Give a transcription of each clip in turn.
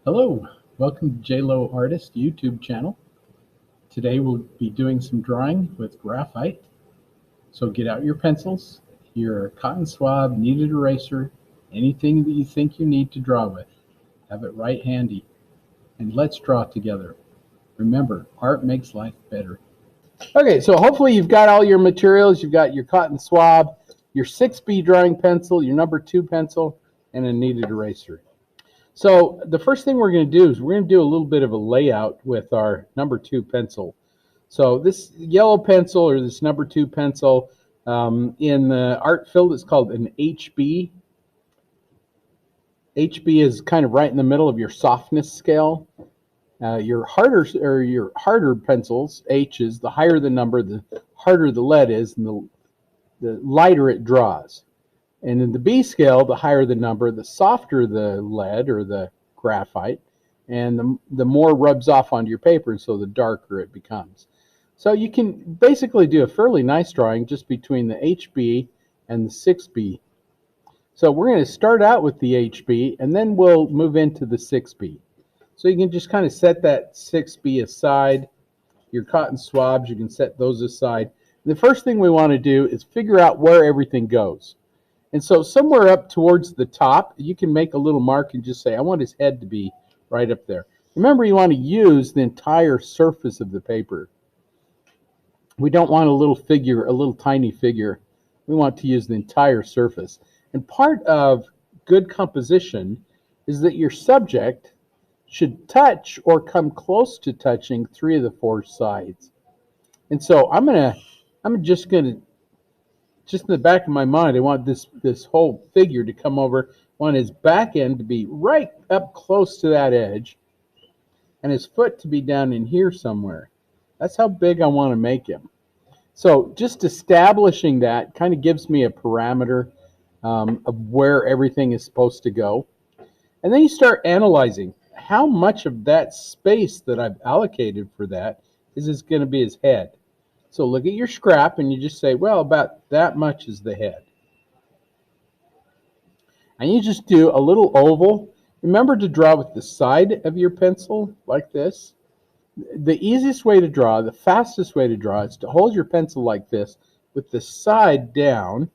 Hello, welcome to J Lowe Artist YouTube channel. Today we'll be doing some drawing with graphite. So get out your pencils, your cotton swab, kneaded eraser, anything that you think you need to draw with. Have it right handy. And let's draw together. Remember, art makes life better. Okay, so hopefully you've got all your materials. You've got your cotton swab, your 6B drawing pencil, your number 2 pencil, and a kneaded eraser. So the first thing we're going to do is we're going to do a little bit of a layout with our number 2 pencil. So this yellow pencil, or this number 2 pencil, in the art field is called an HB. HB is kind of right in the middle of your softness scale. Your harder pencils, H's, the higher the number, the harder the lead is, and the lighter it draws. And in the B scale, the higher the number, the softer the lead or the graphite, and the more rubs off onto your paper, and so the darker it becomes. So you can basically do a fairly nice drawing just between the HB and the 6B. So we're going to start out with the HB, and then we'll move into the 6B. So you can just kind of set that 6B aside. Your cotton swabs, you can set those aside. The first thing we want to do is figure out where everything goes. And so somewhere up towards the top, you can make a little mark and just say, I want his head to be right up there. Remember, you want to use the entire surface of the paper. We don't want a little figure, a little tiny figure. We want to use the entire surface. And part of good composition is that your subject should touch or come close to touching 3 of the 4 sides. And so I'm just in the back of my mind, I want this whole figure to come over. I want his back end to be right up close to that edge, and his foot to be down in here somewhere. That's how big I want to make him. So just establishing that kind of gives me a parameter of where everything is supposed to go. And then you start analyzing how much of that space that I've allocated for that is going to be his head. So look at your scrap and you just say, well, about that much is the head. And you just do a little oval. Remember to draw with the side of your pencil like this. The easiest way to draw, the fastest way to draw, is to hold your pencil like this with the side down.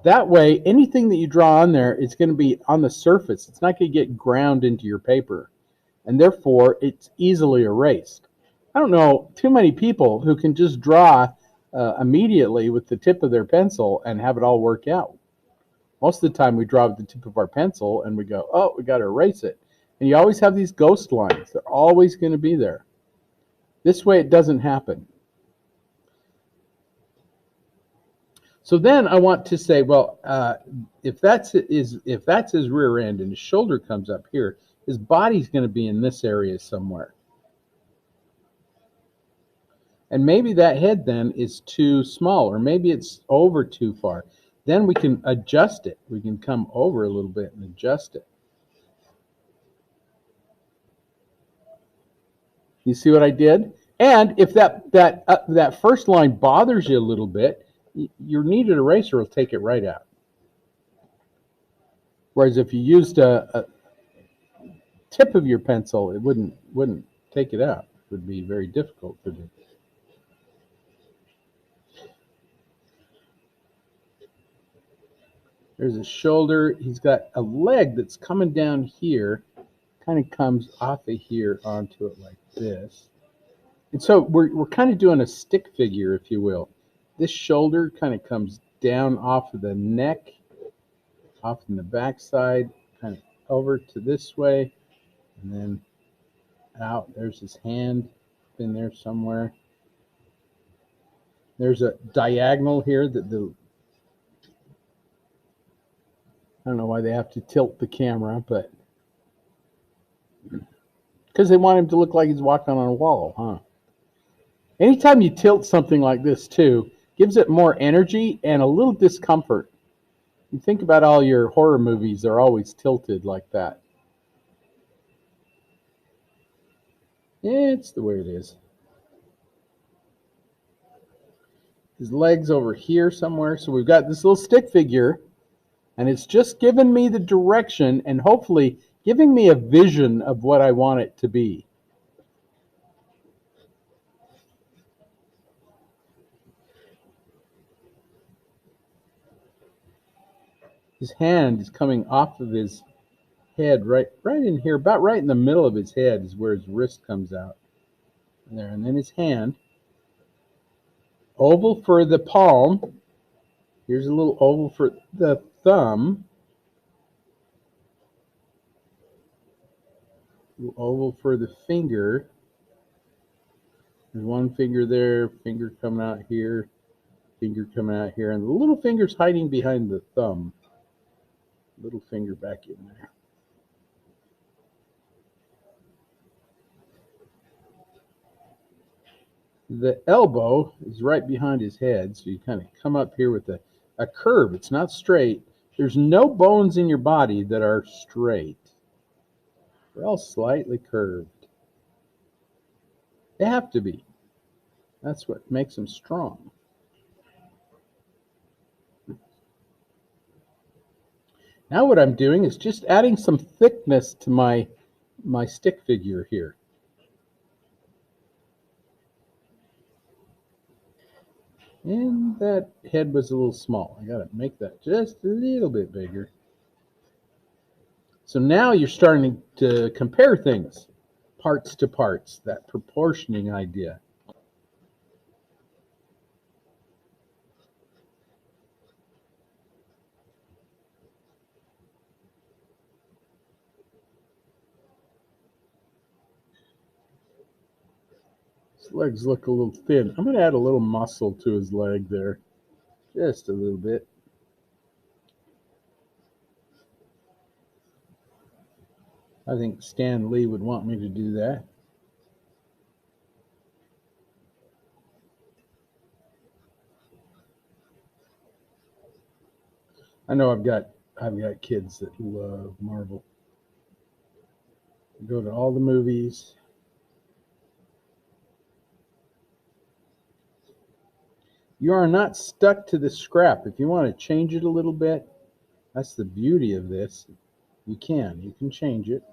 That way, anything that you draw on there is going to be on the surface. It's not going to get ground into your paper. And therefore, it's easily erased. I don't know too many people who can just draw immediately with the tip of their pencil and have it all work out. Most of the time we draw with the tip of our pencil and we go, oh, we got to erase it. And you always have these ghost lines. They're always going to be there. This way it doesn't happen. So then I want to say, well, if that's his rear end and his shoulder comes up here, his body's going to be in this area somewhere. And maybe that head then is too small, or maybe it's over too far. Then we can adjust it. We can come over a little bit and adjust it. You see what I did? And if that first line bothers you a little bit, your kneaded eraser will take it right out. Whereas if you used a tip of your pencil, it wouldn't take it out. It would be very difficult to do. There's a shoulder. He's got a leg that's coming down here, kind of comes off of here onto it like this. And so we're kind of doing a stick figure, if you will. This shoulder kind of comes down off of the neck, off in the backside, kind of over to this way, and then out. There's his hand in there somewhere. There's a diagonal here that I don't know why they have to tilt the camera, but because they want him to look like he's walking on a wall, huh? Anytime you tilt something like this too, gives it more energy and a little discomfort. You think about all your horror movies, they're always tilted like that. It's the way it is. His leg's over here somewhere, so we've got this little stick figure. And it's just given me the direction, and hopefully giving me a vision of what I want it to be. His hand is coming off of his head, right in here, about right in the middle of his head is where his wrist comes out. There, and then his hand. Oval for the palm. Here's a little oval for the thumb. Oval for the finger. There's one finger there, finger coming out here, finger coming out here, and the little finger's hiding behind the thumb. Little finger back in there. The elbow is right behind his head, so you kind of come up here with a curve. It's not straight. There's no bones in your body that are straight. They're all slightly curved. They have to be. That's what makes them strong. Now what I'm doing is just adding some thickness to my stick figure here. And that head was a little small. I gotta make that just a little bit bigger. So now you're starting to compare things, parts to parts, that proportioning idea. His legs look a little thin. I'm going to add a little muscle to his leg there, just a little bit. I think Stan Lee would want me to do that. I know I've got kids that love Marvel. Go to all the movies. You are not stuck to the scrap. If you want to change it a little bit, that's the beauty of this. You can change it.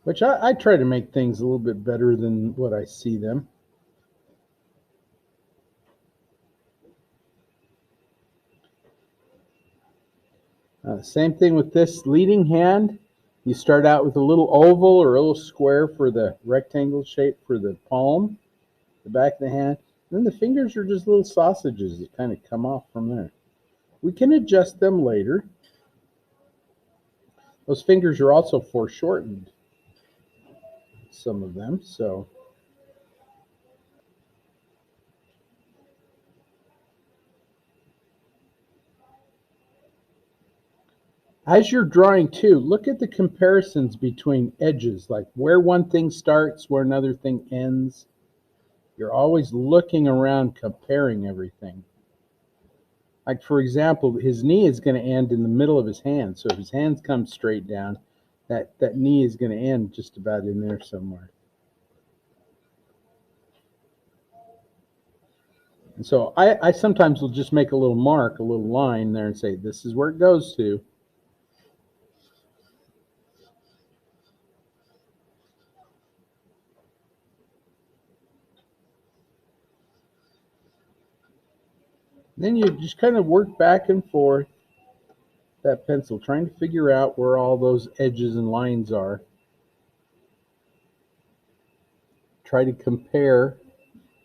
Which I try to make things a little bit better than what I see them. Same thing with this leading hand. You start out with a little oval or a little square for the rectangle shape for the palm, the back of the hand. And then the fingers are just little sausages that kind of come off from there. We can adjust them later. Those fingers are also foreshortened, some of them, so. As you're drawing too, look at the comparisons between edges, like where one thing starts, where another thing ends. You're always looking around, comparing everything. Like, for example, his knee is going to end in the middle of his hand. So if his hands come straight down, that knee is going to end just about in there somewhere. And so I sometimes will just make a little mark, a little line there and say, this is where it goes to. Then you just kind of work back and forth that pencil, trying to figure out where all those edges and lines are. Try to compare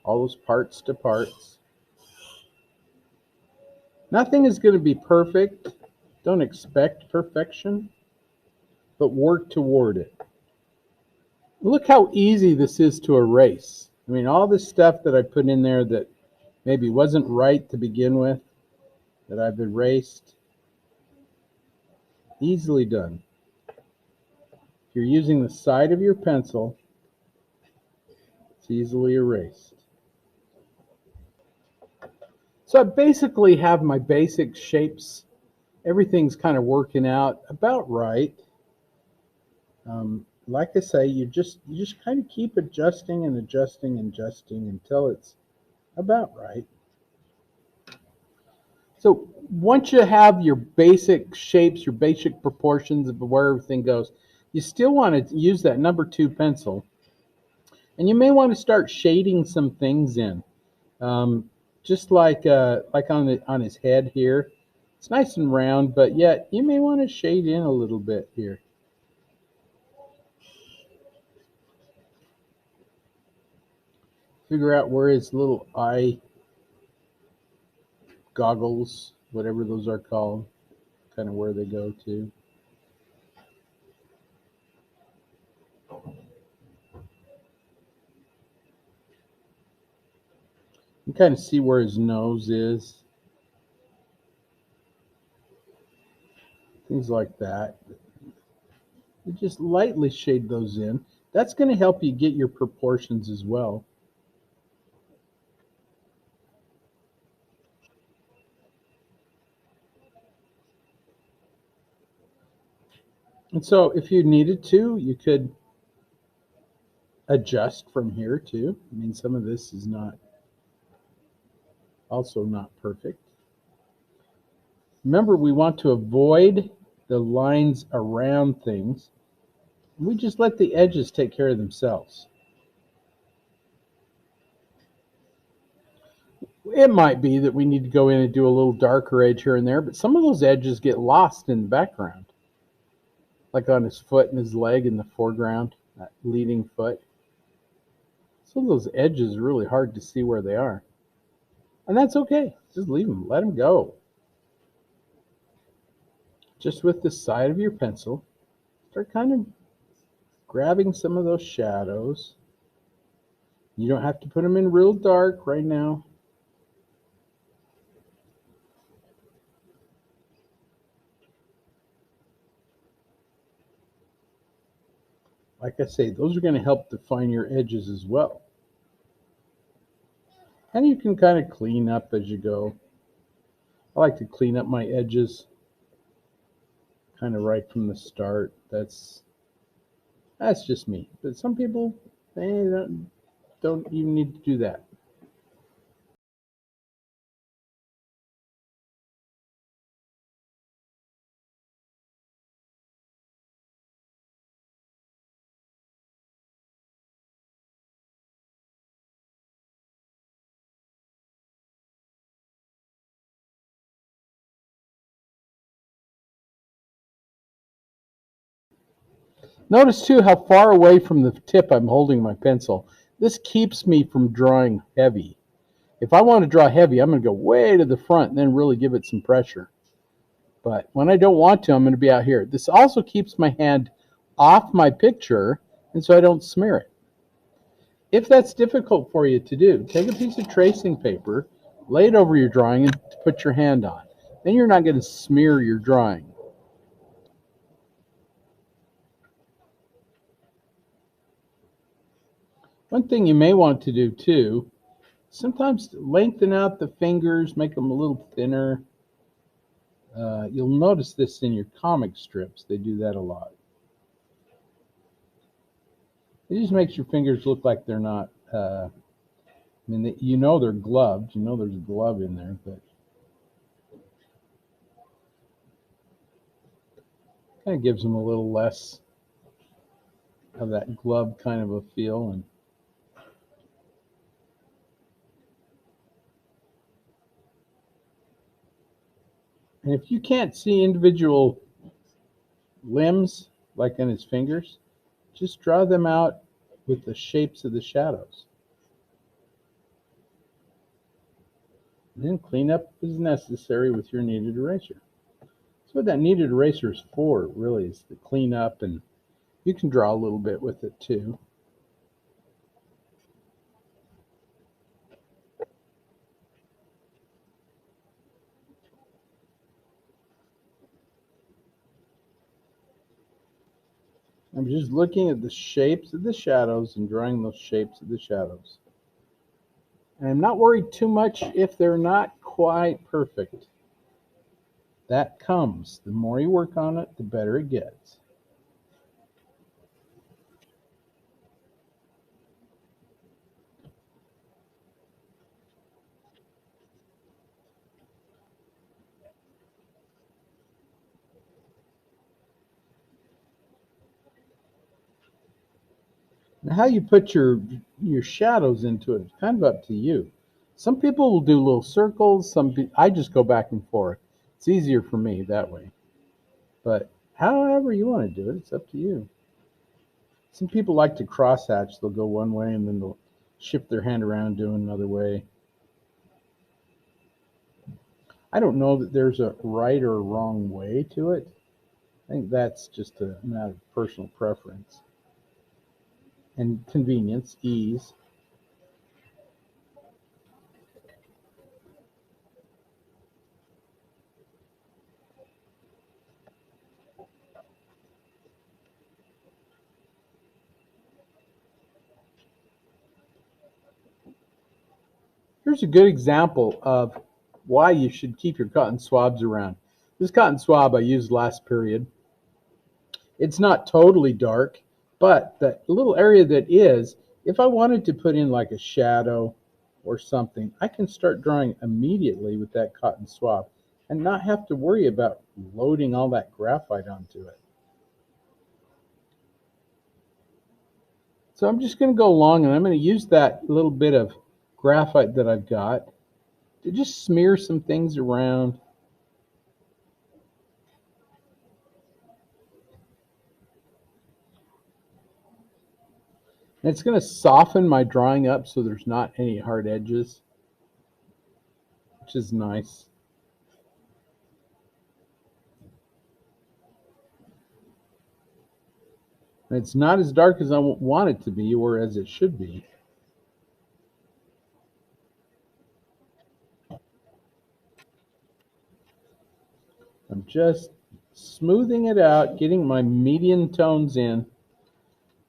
all those parts to parts. Nothing is going to be perfect. Don't expect perfection, but work toward it. Look how easy this is to erase. I mean, all this stuff that I put in there that maybe wasn't right to begin with, that I've erased, easily done. If you're using the side of your pencil, it's easily erased. So I basically have my basic shapes. Everything's kind of working out about right. Like I say, you just kind of keep adjusting and adjusting and adjusting until it's about right. So once you have your basic shapes, your basic proportions of where everything goes, you still want to use that number 2 pencil, and you may want to start shading some things in, just like on his head here. It's nice and round, but yet you may want to shade in a little bit here. Figure out where his little eye goggles, whatever those are called, kind of where they go to. You kind of see where his nose is, things like that. You just lightly shade those in. That's going to help you get your proportions as well. And so if you needed to, you could adjust from here too. I mean, some of this is also not perfect. Remember, we want to avoid the lines around things. We just let the edges take care of themselves. It might be that we need to go in and do a little darker edge here and there, but some of those edges get lost in the background, like on his foot and his leg in the foreground, that leading foot. Some of those edges are really hard to see where they are. And that's okay. Just leave them. Let them go. Just with the side of your pencil, start kind of grabbing some of those shadows. You don't have to put them in real dark right now. Like I say, those are going to help define your edges as well. And you can kind of clean up as you go. I like to clean up my edges kind of right from the start. That's just me. But some people, they don't even need to do that. Notice too how far away from the tip I'm holding my pencil. This keeps me from drawing heavy. If I want to draw heavy, I'm going to go way to the front and then really give it some pressure. But when I don't want to, I'm going to be out here. This also keeps my hand off my picture, and so I don't smear it. If that's difficult for you to do, take a piece of tracing paper, lay it over your drawing, and put your hand on. Then you're not going to smear your drawing. One thing you may want to do too, sometimes lengthen out the fingers, make them a little thinner. You'll notice this in your comic strips. They do that a lot. It just makes your fingers look like they're not, I mean, you know they're gloved. You know there's a glove in there, but kind of gives them a little less of that glove kind of a feel. And if you can't see individual limbs, like on his fingers, just draw them out with the shapes of the shadows. And then clean up as necessary with your kneaded eraser. So what that kneaded eraser is for, really, is to clean up, and you can draw a little bit with it too. I'm just looking at the shapes of the shadows and drawing those shapes of the shadows. And I'm not worried too much if they're not quite perfect. That comes. The more you work on it, the better it gets. Now, how you put your shadows into it is kind of up to you. Some people will do little circles. I just go back and forth. It's easier for me that way. But however you want to do it, it's up to you. Some people like to crosshatch. They'll go one way and then they'll shift their hand around and do another way. I don't know that there's a right or wrong way to it. I think that's just a matter of personal preference and convenience, ease. Here's a good example of why you should keep your cotton swabs around. This cotton swab I used last period. It's not totally dark, but that little area that is, if I wanted to put in like a shadow or something, I can start drawing immediately with that cotton swab and not have to worry about loading all that graphite onto it. So I'm just going to go along and I'm going to use that little bit of graphite that I've got to just smear some things around. And it's going to soften my drawing up so there's not any hard edges, which is nice. And it's not as dark as I want it to be or as it should be. I'm just smoothing it out, getting my medium tones in.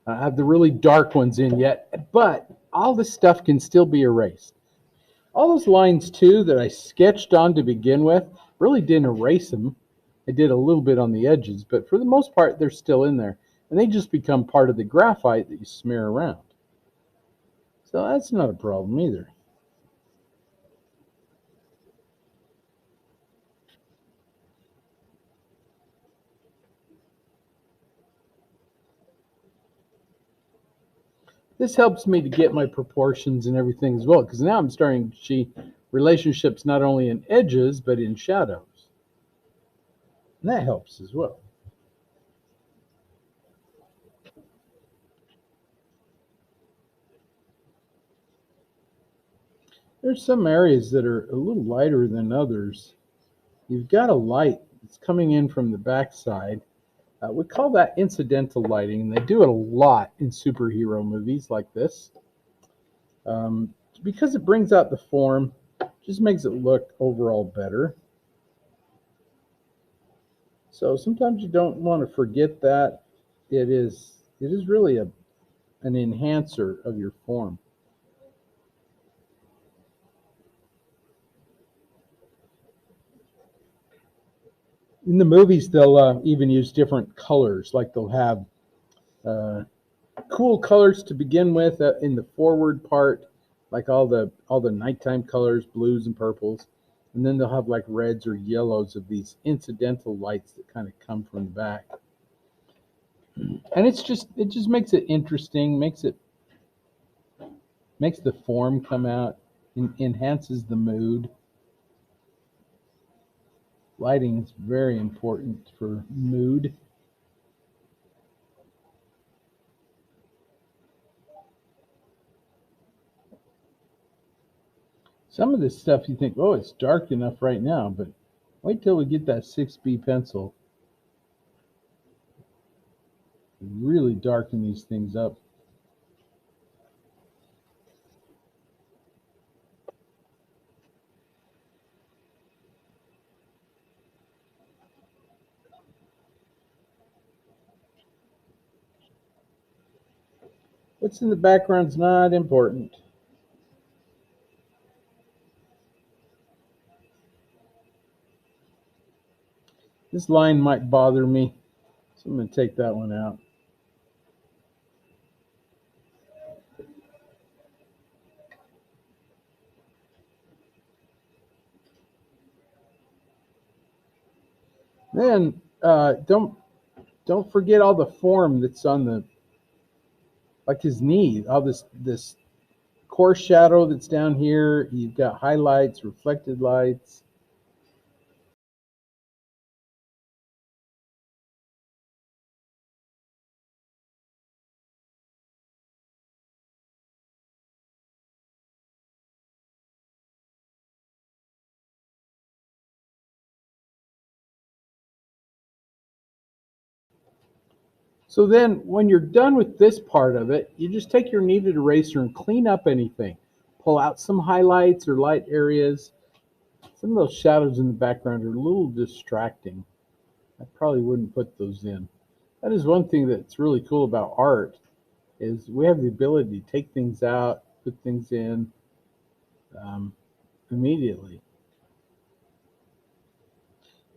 I have the really dark ones in yet, but all this stuff can still be erased. All those lines too that I sketched on to begin with really didn't erase them. I did a little bit on the edges, but for the most part they're still in there. And they just become part of the graphite that you smear around. So that's not a problem either. This helps me to get my proportions and everything as well, because now I'm starting to see relationships not only in edges, but in shadows. And that helps as well. There's some areas that are a little lighter than others. You've got a light that's coming in from the backside. We call that incidental lighting, and they do it a lot in superhero movies like this. Because it brings out the form, just makes it look overall better. So sometimes you don't want to forget that it is really an enhancer of your form. In the movies, they'll even use different colors, like they'll have uh, cool colors to begin with in the forward part, like all the nighttime colors, blues and purples, and then they'll have like reds or yellows of these incidental lights that kind of come from the back. And it just makes it interesting, makes the form come out, enhances the mood. Lighting is very important for mood. Some of this stuff you think, oh, it's dark enough right now, but wait till we get that 6B pencil. Really darken these things up. What's in the background's not important. This line might bother me, so I'm going to take that one out. Then don't forget all the form that's on like his knee, all this coarse shadow that's down here. You've got highlights, reflected lights. So then when you're done with this part of it, you just take your kneaded eraser and clean up anything. Pull out some highlights or light areas. Some of those shadows in the background are a little distracting. I probably wouldn't put those in. That is one thing that's really cool about art, is we have the ability to take things out, put things in um, immediately.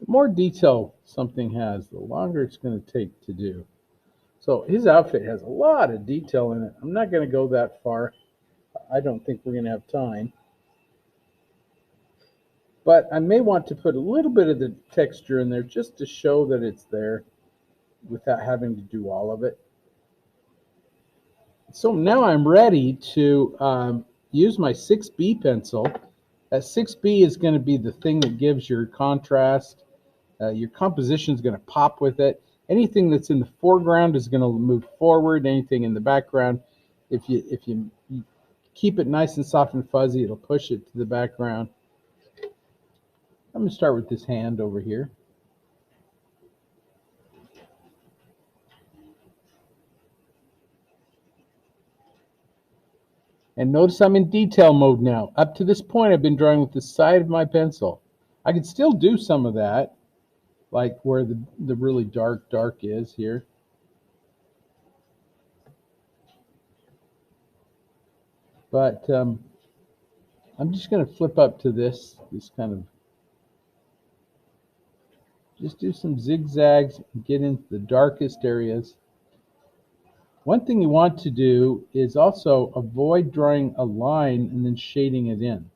The more detail something has, the longer it's going to take to do. So his outfit has a lot of detail in it. I'm not going to go that far. I don't think we're going to have time. But I may want to put a little bit of the texture in there just to show that it's there without having to do all of it. So now I'm ready to use my 6B pencil. That 6B is going to be the thing that gives your contrast. Your composition is going to pop with it. Anything that's in the foreground is going to move forward. Anything in the background, if you keep it nice and soft and fuzzy, it'll push it to the background. I'm going to start with this hand over here. And notice I'm in detail mode now. Up to this point, I've been drawing with the side of my pencil. I could still do some of that, like where the really dark is here. But I'm just going to flip up to this kind of, just do some zigzags and get into the darkest areas. One thing you want to do is also avoid drawing a line and then shading it in.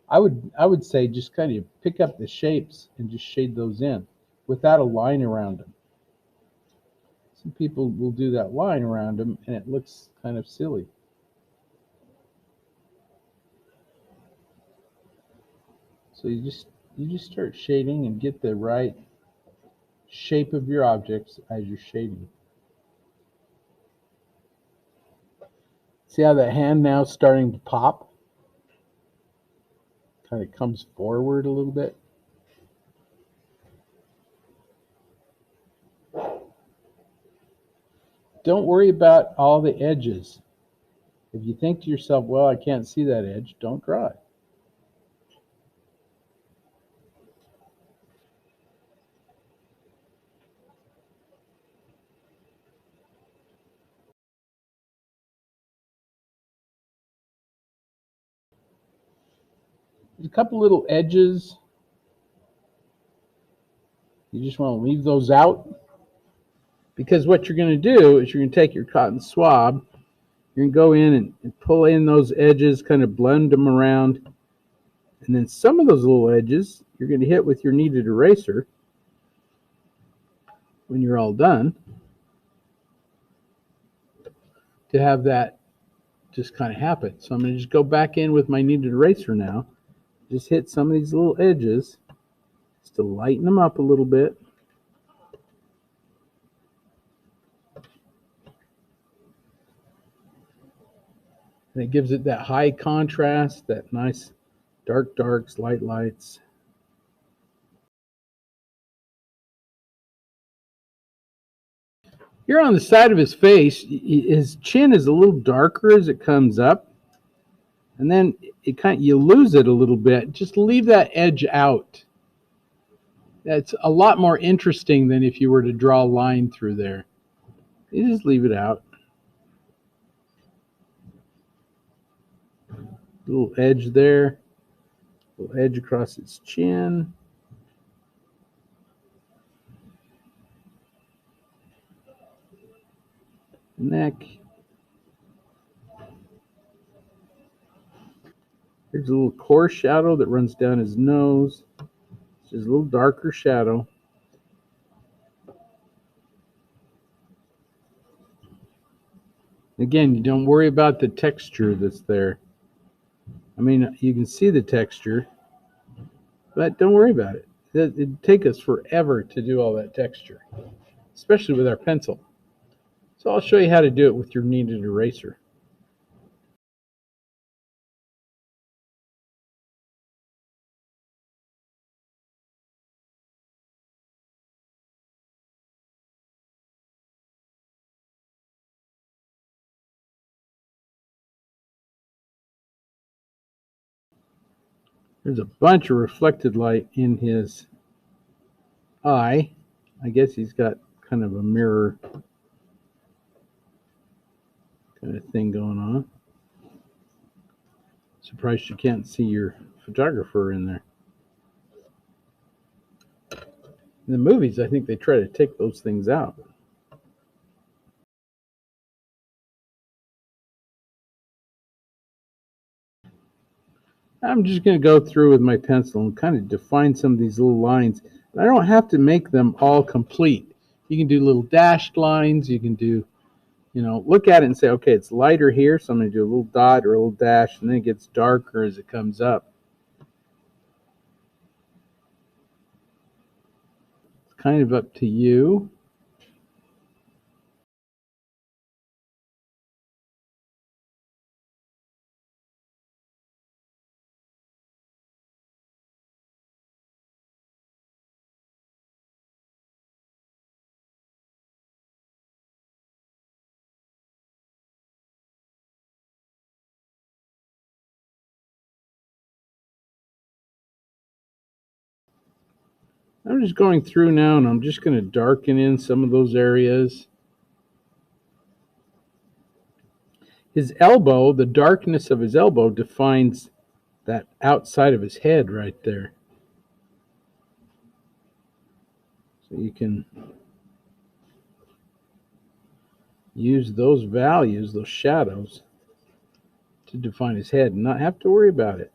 I would say just kind of pick up the shapes and just shade those in without a line around them. Some people will do that line around them and it looks kind of silly. So you just start shading and get the right shape of your objects as you're shading. See how that hand now is starting to pop? Kind of comes forward a little bit. Don't worry about all the edges. If you think to yourself, well, I can't see that edge, don't draw it. There's a couple little edges. You just want to leave those out, because what you're going to do is you're going to take your cotton swab, you're going to go in and pull in those edges, kind of blend them around, and then some of those little edges you're going to hit with your kneaded eraser when you're all done, to have that just kind of happen. So I'm going to just go back in with my kneaded eraser now, just hit some of these little edges just to lighten them up a little bit. And it gives it that high contrast, that nice darks, lights. Here on the side of his face, his chin is a little darker as it comes up. And then you lose it a little bit. Just leave that edge out. That's a lot more interesting than if you were to draw a line through there. You just leave it out. Little edge there. Little edge across its chin. Neck. There's a little coarse shadow that runs down his nose. It's just a little darker shadow. Again, you don't worry about the texture that's there. I mean, you can see the texture, but don't worry about it. It'd take us forever to do all that texture, especially with our pencil. So I'll show you how to do it with your kneaded eraser. There's a bunch of reflected light in his eye. I guess he's got kind of a mirror kind of thing going on. Surprised you can't see your photographer in there. In the movies, I think they try to take those things out. I'm just going to go through with my pencil and kind of define some of these little lines. I don't have to make them all complete. You can do little dashed lines. You can do, look at it and say, okay, it's lighter here, so I'm going to do a little dot or a little dash, and then it gets darker as it comes up. It's kind of up to you. I'm just going through now, and I'm just going to darken in some of those areas. His elbow, the darkness of his elbow defines that outside of his head right there. So you can use those values, those shadows, to define his head and not have to worry about it.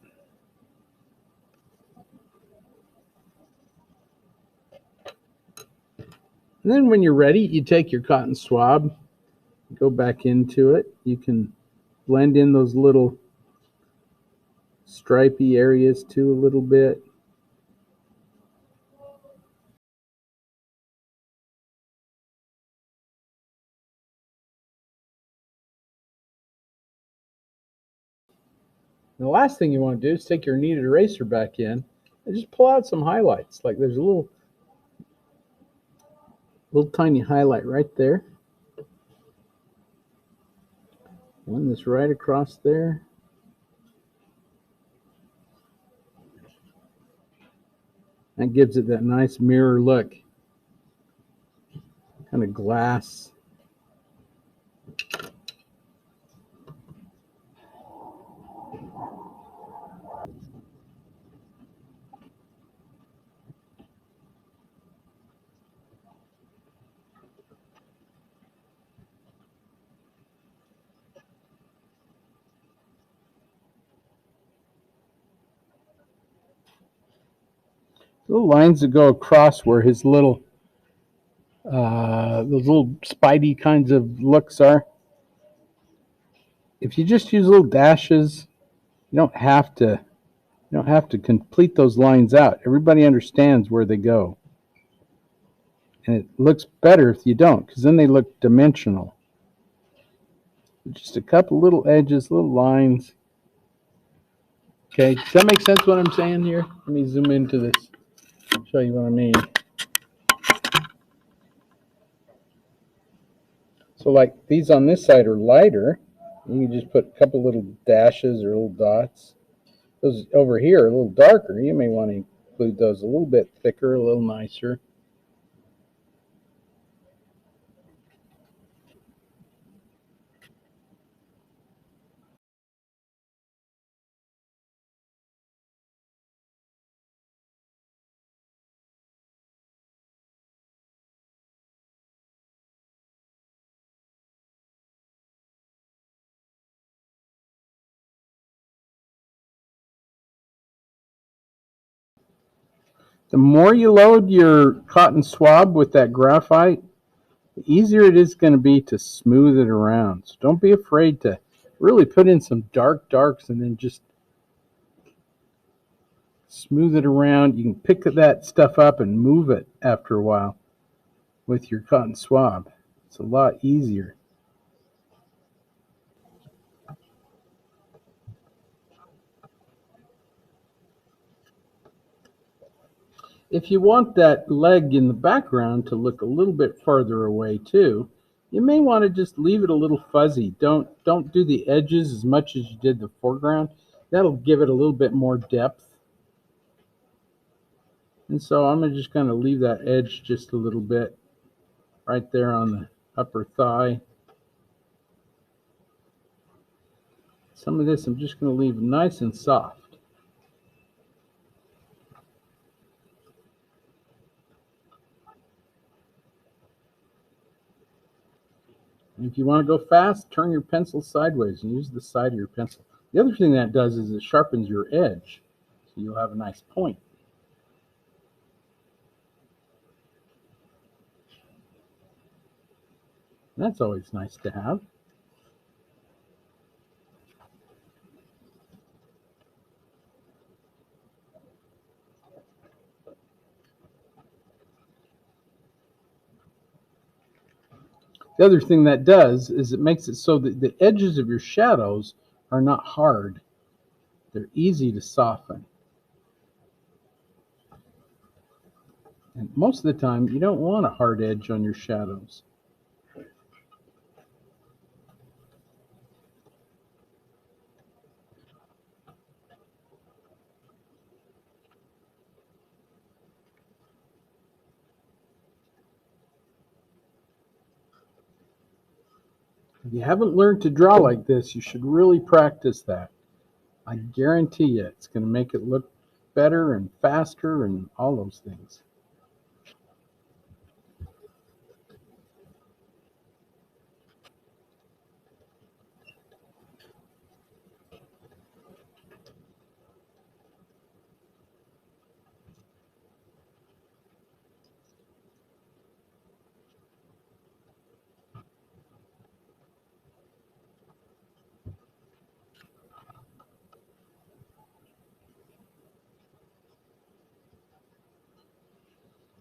And then when you're ready, you take your cotton swab, go back into it. You can blend in those little stripy areas too a little bit. And the last thing you want to do is take your kneaded eraser back in and just pull out some highlights. Like there's a little tiny highlight right there. One that's right across there. That gives it that nice mirror look. Kind of glass. Little lines that go across where his little those little spidey kinds of looks are. If you just use little dashes, you don't have to complete those lines out. Everybody understands where they go. And it looks better if you don't, because then they look dimensional. Just a couple little edges, little lines. Okay, does that make sense what I'm saying here? Let me zoom into this, show you what I mean. So like these on this side are lighter. You can just put a couple little dashes or little dots. Those over here are a little darker. You may want to include those a little bit thicker, a little nicer. The more you load your cotton swab with that graphite, the easier it is going to be to smooth it around. So don't be afraid to really put in some darks and then just smooth it around. You can pick that stuff up and move it after a while with your cotton swab. It's a lot easier. If you want that leg in the background to look a little bit farther away too, you may want to just leave it a little fuzzy. Don't do the edges as much as you did the foreground. That'll give it a little bit more depth. And so I'm just going to leave that edge just a little bit right there on the upper thigh. Some of this I'm just going to leave nice and soft. And if you want to go fast, turn your pencil sideways and use the side of your pencil. The other thing that does is it sharpens your edge, so you'll have a nice point. That's always nice to have. The other thing that does is it makes it so that the edges of your shadows are not hard. They're easy to soften. And most of the time, you don't want a hard edge on your shadows. If you haven't learned to draw like this, you should really practice that. I guarantee you it's going to make it look better and faster and all those things.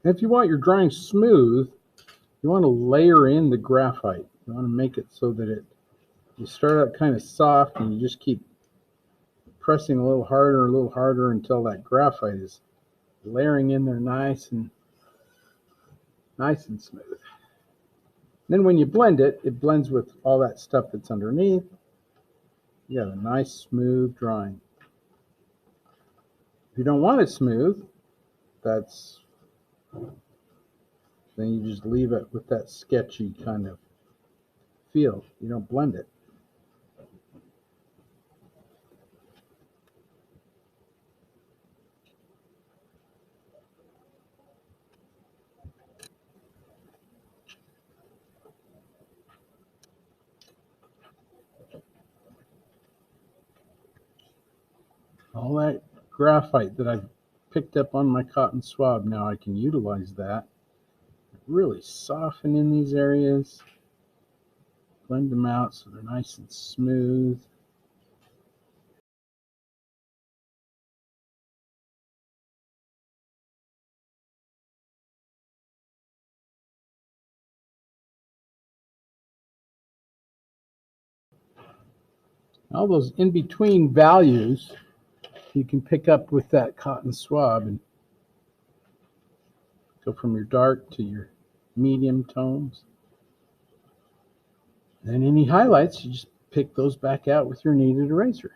And if you want your drawing smooth, you want to layer in the graphite. You want to make it so that you start out kind of soft and you just keep pressing a little harder until that graphite is layering in there nice and smooth. Then when you blend it, it blends with all that stuff that's underneath. You got a nice smooth drawing. If you don't want it smooth, then you just leave it with that sketchy kind of feel. You don't blend it. All that graphite that I've picked up on my cotton swab, now I can utilize that. Really soften in these areas. Blend them out so they're nice and smooth. All those in-between values you can pick up with that cotton swab and go from your dark to your medium tones. And any highlights, you just pick those back out with your kneaded eraser.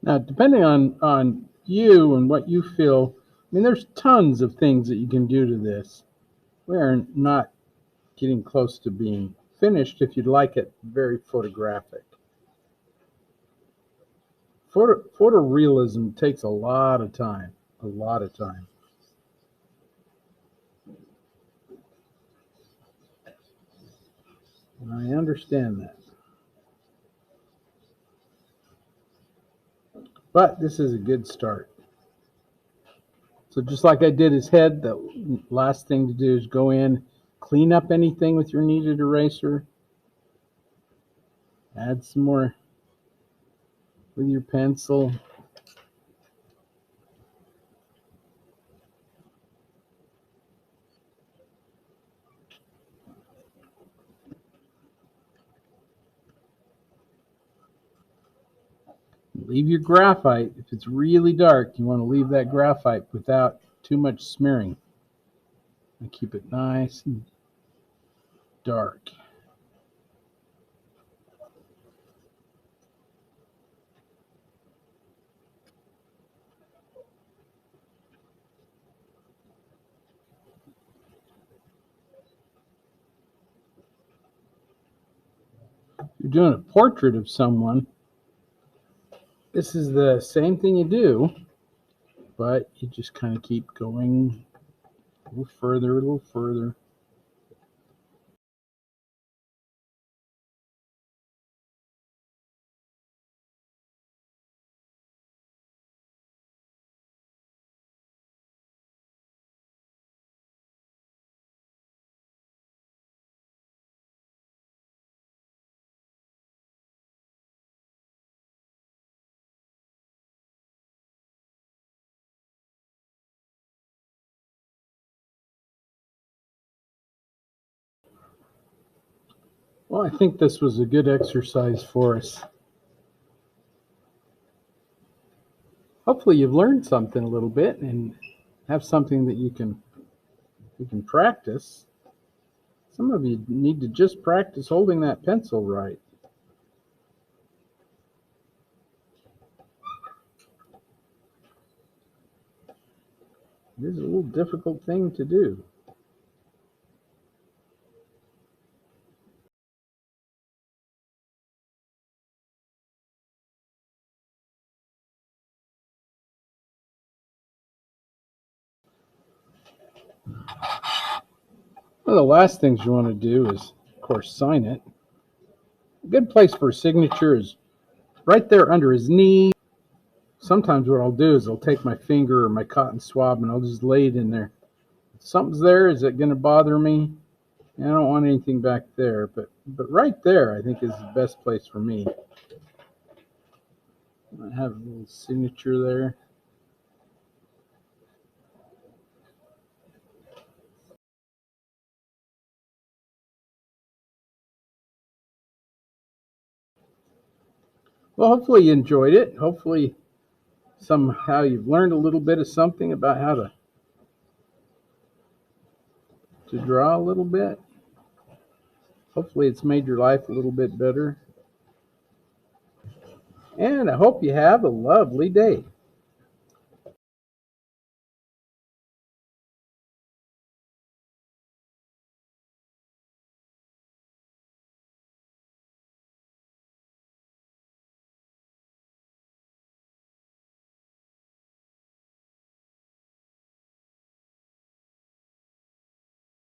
Now, depending on you and what you feel, I mean, there's tons of things that you can do to this. We're not getting close to being finished if you'd like it very photographic. Photorealism takes a lot of time, a lot of time. And I understand that. But this is a good start. So just like I did his head, the last thing to do is go in, clean up anything with your kneaded eraser, add some more with your pencil. Leave your graphite. If it's really dark, you want to leave that graphite without too much smearing. And keep it nice and dark. If you're doing a portrait of someone, this is the same thing you do, but you just kind of keep going a little further, a little further. Well, I think this was a good exercise for us. Hopefully you've learned something a little bit and have something that you can practice. Some of you need to just practice holding that pencil right. It is a little difficult thing to do. One of the last things you want to do is, of course, sign it. A good place for a signature is right there under his knee. Sometimes what I'll do is I'll take my finger or my cotton swab and I'll just lay it in there. If something's there, is it going to bother me? I don't want anything back there, but right there I think is the best place for me. I have a little signature there. Well, hopefully you enjoyed it. Hopefully somehow you've learned a little bit of something about how to draw a little bit. Hopefully it's made your life a little bit better. And I hope you have a lovely day.